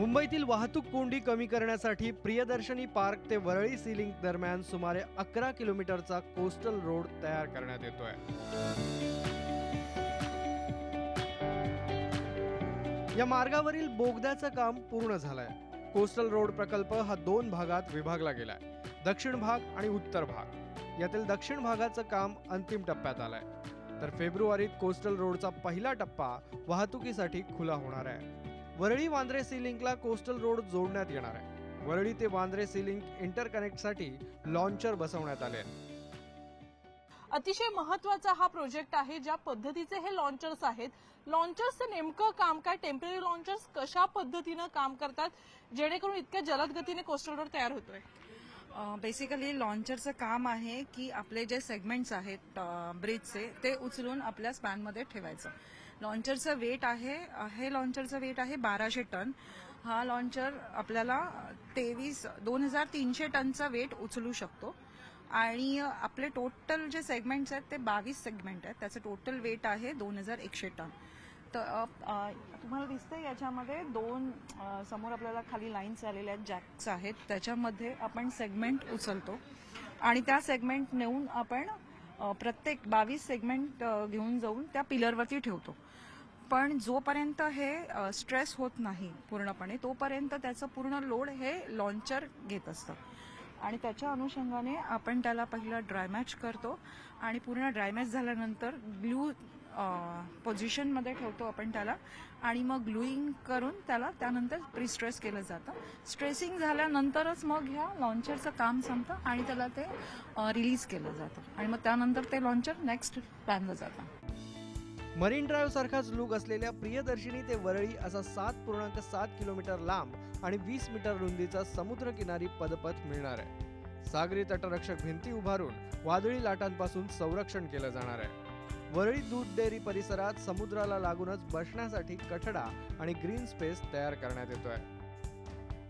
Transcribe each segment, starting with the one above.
मुंबईतील वाहतूक कोंडी कमी करण्यासाठी प्रियदर्शनी पार्क ते वरळी सी लिंक दरम्यान सुमारे 11 किलोमीटरचा कोस्टल रोड तयार करण्यात येतोय। या मार्गावरील बोगद्याचं काम पूर्ण झालंय। कोस्टल रोड प्रकल्प हा 2 भागात विभागला गेलाय, दक्षिण भाग आणि उत्तर भाग। यातील दक्षिण भागाचं काम अंतिम टप्प्यात आलंय, तर फेब्रुवारीत कोस्टल रोडचा पहिला टप्पा वाहतुकीसाठी खुला होणार आहे। वरळी वांद्रे सी लिंकला कोस्टल रोड जोडण्यात येणार आहे। वरळी ते वांद्रे सी लिंक इंटरकनेक्टसाठी लॉन्चर बसवण्यात आले। अतिशय महत्त्वाचा हा प्रोजेक्ट आहे। ज्या पद्धतीचे हे लॉन्चर्स आहेत, लॉन्चर्सचं नेमकं काम काय, टेम्पररी लॉन्चर्स कशा पद्धतीने काम करतात जेणेकरून इतक्या जलद गतीने कोस्टल रोड तयार होतोय। बेसिकली लॉन्चरचं काम आहे की आपले जे सेगमेंट्स आहेत ब्रिजचे ते उचलून आपल्या स्पॅनमध्ये ठेवायचं। लॉन्चरचं वेट आहे, हे लॉन्चरचं वेट आहे 1200 टन। हा लॉन्चर आपल्याला 2300 टनचा वेट उचलू शकतो आणि आपले टोटल जे सेगमेंट्स आहेत ते 22 सेगमेंट आहेत। त्याचं टोटल वेट आहे 2100 टन। तर तुम्हाला दिसतंय याच्यामध्ये 2 समोर आपल्याला खाली लाईन्स आलेल्या आहेत, जॅक्स आहेत, त्याच्यामध्ये आपण सेगमेंट उचलतो आणि त्या सेगमेंट नेऊन आपण प्रत्येक 22 सेगमेंट घेऊन जाऊन त्या पिलरवरती ठेवतो। पण जोपर्यंत हे स्ट्रेस होत नाही पूर्णपणे तोपर्यंत त्याचं पूर्ण लोड हे लॉन्चर घेत असतं आणि त्याच्या अनुषंगाने आपण त्याला पहिला ड्राय मॅच करतो आणि पूर्ण ड्राय मॅच झाल्यानंतर ग्लू पोझिशनमध्ये ठेवतो आपण त्याला आणि मग ग्लुईंग करून त्याला त्यानंतर प्रीस्ट्रेस केलं जातं। स्ट्रेसिंग झाल्यानंतरच मग ह्या लॉन्चरचं काम संपतं आणि त्याला ते रिलीज केलं जातं आणि मग त्यानंतर ते लॉन्चर नेक्स्ट प्लॅनला जातं। मरीन ड्राईव्ह सारखाच लुक असलेल्या प्रियदर्शनी ते वरळी असा 7.7 किलोमीटर लांब आणि 20 मीटर रुंदीचा समुद्रकिनारी पदपथ मिळणार आहे। सागरी तटरक्षक भिंती उभारून वादळी लाटांपासून संरक्षण केलं जाणार आहे। वरळी दूध डेअरी परिसरात समुद्राला लागूनच बसण्यासाठी कठडा आणि ग्रीन स्पेस तयार करण्यात येतोय।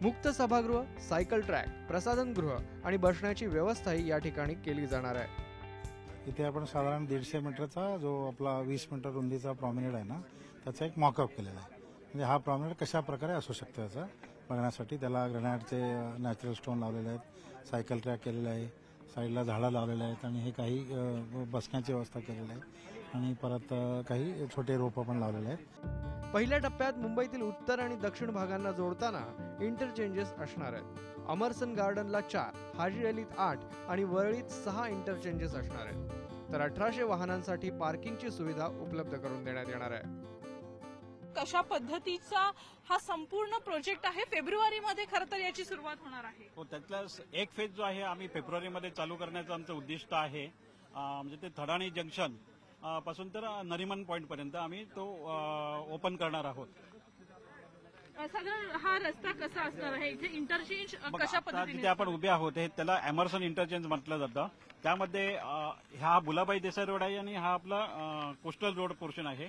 मुक्त सभागृह, सायकल ट्रॅक, प्रसाधनगृह आणि बसण्याची व्यवस्थाही या ठिकाणी केली जाणार आहे। इथे आपण साधारण 150 मीटरचा जो आपला 20 मीटर रुंदीचा प्रॉमेनेड आहे ना, त्याचा एक मॉकअप केलेला आहे। म्हणजे हा प्रॉमेनेड कशा प्रकारे असू शकतो याचा बघण्यासाठी त्याला ग्रेनाइटचे नॅचरल स्टोन लावलेले आहेत, सायकल ट्रॅक केलेला आहे, साईडला झाडं लावलेले आहेत आणि हे काही बसण्याची व्यवस्था केलेली आहे आणि परत काही छोटे रोपं पण लावलेले आहेत। पहिल्या टप्प्यात मुंबईतील उत्तर आणि दक्षिण भागांना जोडताना इंटरचेंजेस असणार आहेत। अमरसन गार्डनला 4, हाजी अलीत 8 आणि वरळीत 6 इंटरचेंजेस असणार आहेत, तर 1800 वाहनांसाठी पार्किंगची सुविधा उपलब्ध करून देण्यात येणार आहे। कशा पद्धतीचा हा संपूर्ण प्रोजेक्ट आहे? फेब्रुवारीमध्ये खरं तर याची सुरुवात होणार आहे। हो, त्यातला एक फेज जो आहे आम्ही फेब्रुवारीमध्ये चालू करण्याचं आमचं उद्दिष्ट आहे। म्हणजे ते थडाणी जंक्शन पासून तर नरिमन पॉइंट पर्यंत आम्ही तो ओपन करणार आहोत। साधारण हा रस्ता कसा असणार आहे? इथे इंटरचेंज कशा पद्धतीने? जिथे आपण उभे आहोत त्याला एमर्सन इंटरचेंज म्हटलं जातं। त्यामध्ये हा भुलाबाई देसाई रोड आहे आणि हा आपला कोस्टल रोड पोर्शन आहे।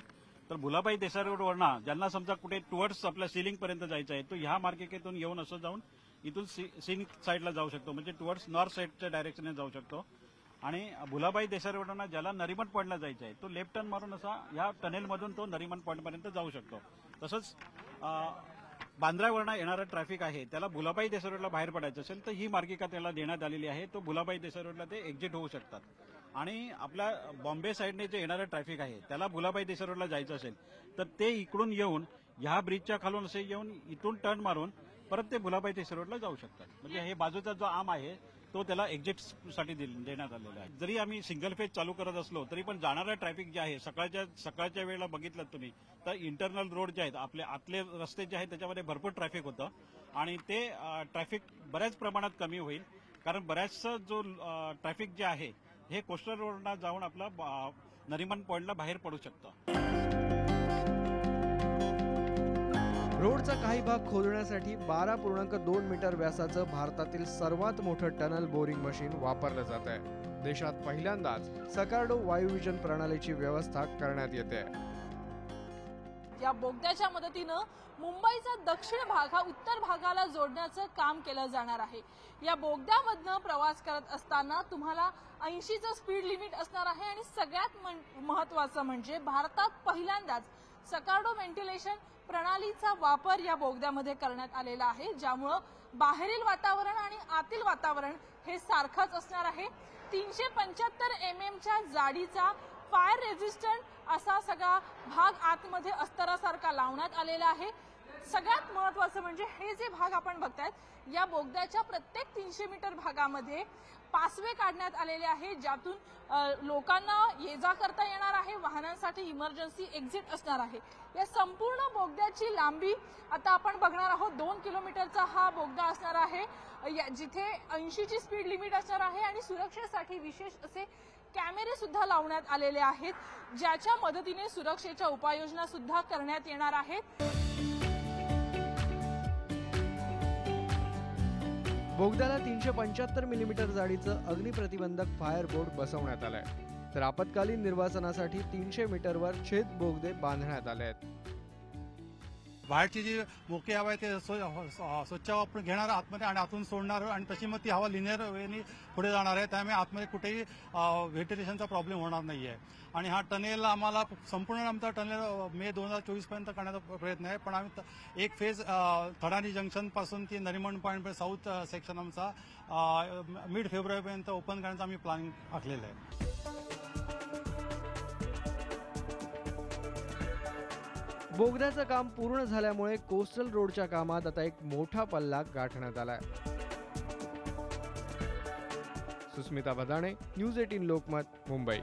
तर भुलाबाई देसाई रोडवरनं ज्यांना समजा कुठे टुवर्ड्स आपल्या सीलिंग पर्यंत जायचं आहे तो ह्या मार्गिकेतून येऊन असं जाऊन इथून सीलिंग साईडला जाऊ शकतो, म्हणजे टुवर्ड्स नॉर्थ साईडच्या डायरेक्शनने जाऊ शकतो। आणि भुलाबाई देसाई रोडवरनं ज्याला नरिमन पॉईंटला जायचं आहे तो लेफ्ट टर्न मारून असा या टनेलमधून तो नरिमन पॉईंटपर्यंत जाऊ शकतो। तसंच बांद्रावरनं येणारं ट्रॅफिक आहे त्याला भुलाबाई देसाई रोडला बाहेर पडायचं असेल तर ही मार्गिका त्याला देण्यात आलेली आहे। तो भुलाबाई देसाई रोडला ते एक्झिट होऊ शकतात आणि आपल्या बॉम्बे साईडने जे येणारं ट्रॅफिक आहे त्याला भुलाबाई देसाई रोडला जायचं असेल तर ते इकडून येऊन ह्या ब्रिजच्या खालून असे येऊन इथून टर्न मारून परत ते भुलाबाई देसाई रोडला जाऊ शकतात। म्हणजे हे बाजूचा जो आर्म आहे तो त्याला एक्झिटसाठी देण्यात आलेला आहे। जरी आम्ही सिंगल फेज चालू करत असलो तरी पण जाणारं ट्रॅफिक जे आहे सकाळच्या वेळेला बघितलं तुम्ही तर इंटरनल रोड जे आहेत आपले आतले रस्ते जे आहेत त्याच्यामध्ये भरपूर ट्रॅफिक होतं आणि ते ट्रॅफिक बऱ्याच प्रमाणात कमी होईल, कारण बऱ्याचसा जो ट्रॅफिक जे आहे हे कोस्टल रोडला जाऊन आपला नरिमन पॉइंटला बाहेर पडू शकतं। रोडचा काही भाग खोदण्यासाठी 12.2 मीटर व्यासाचं भारतातील सर्वात मोठं टनल बोरिंग मशीन वापरलं जात आहे। देशात पहिल्यांदाच सकार्डो वायुविजन प्रणालीची व्यवस्था करण्यात येते। या बोगद्याच्या मदतीनं मुंबईचा दक्षिण भाग हा उत्तर भागाला जोडण्याचं काम केलं जाणार आहे। या बोगद्यामधनं प्रवास करत असताना तुम्हाला 80चं स्पीड लिमिट असणार आहे आणि सगळ्यात महत्त्वाचं म्हणजे भारतात पहिल्यांदाच सकार्डो व्हेंटिलेशन प्रणालीचा वापर या बोगद्यामध्ये करण्यात आलेला आहे, ज्यामुळं बाहेरील वातावरण आणि आतील वातावरण हे सारखंच असणार आहे. 375 mm च्या जाडीचा फायर रेझिस्टंट असा सगळा भाग आतमध्ये अस्तरासारखा लावण्यात आलेला आहे. सगळ्यात महत्त्वाचं म्हणजे हे जे भाग आपण बघतायत, या बोगद्याच्या प्रत्येक 300 मीटर भागामध्ये पासवे काढण्यात आलेले आहे, ज्यातून लोकांना ये जा करता येणार आहे. वाहनांसाठी इमर्जन्सी एक्झिट असणार आहे. या संपूर्ण बोगद्याची लांबी आता आपण बघणार आहोत. 2 किलोमीटरचा हा बोगदा असणार आहे, जिथे 80 ची स्पीड लिमिट असणार आहे आणि सुरक्षेसाठी विशेष असे कॅमेरे सुद्धा लावण्यात आलेले आहेत, ज्याच्या मदतीने सुरक्षेच्या उपाययोजना सुद्धा करण्यात येणार आहेत. बोगद्याला 375 मिलीमीटर जाडीचं अग्निप्रतिबंधक फायर बोर्ड बसवण्यात आलंय, तर आपत्कालीन निर्वासनासाठी 300 मीटरवर छेद बोगदे बांधण्यात आले आहेत. बाहेरची जी मोकळी हवा आहे ते स्वच्छ आपण घेणार आतमध्ये आणि आतून सोडणार आणि तशी मग ती हवा लिनियर वेने पुढे जाणार आहे. त्यामुळे आतमध्ये कुठेही व्हेंटिलेशनचा प्रॉब्लेम होणार नाही आहे. आणि हा टनेल आम्हाला संपूर्ण आमचा टनेल मे 2024 पर्यंत करण्याचा प्रयत्न आहे. पण आम्ही एक फेज थडानी जंक्शन पासून ती नरिमन पॉईंट साऊथ सेक्शन आमचा मिड फेब्रुवारीपर्यंत ओपन करण्याचा आम्ही प्लॅनिंग आखलेलं आहे. बोगद्याचं काम पूर्ण झाल्यामुळे कोस्टल रोडच्या कामात आता एक मोठा पल्ला गाठण्यात आलाय. सुस्मिता बदाणे, न्यूज 18 लोकमत, मुंबई.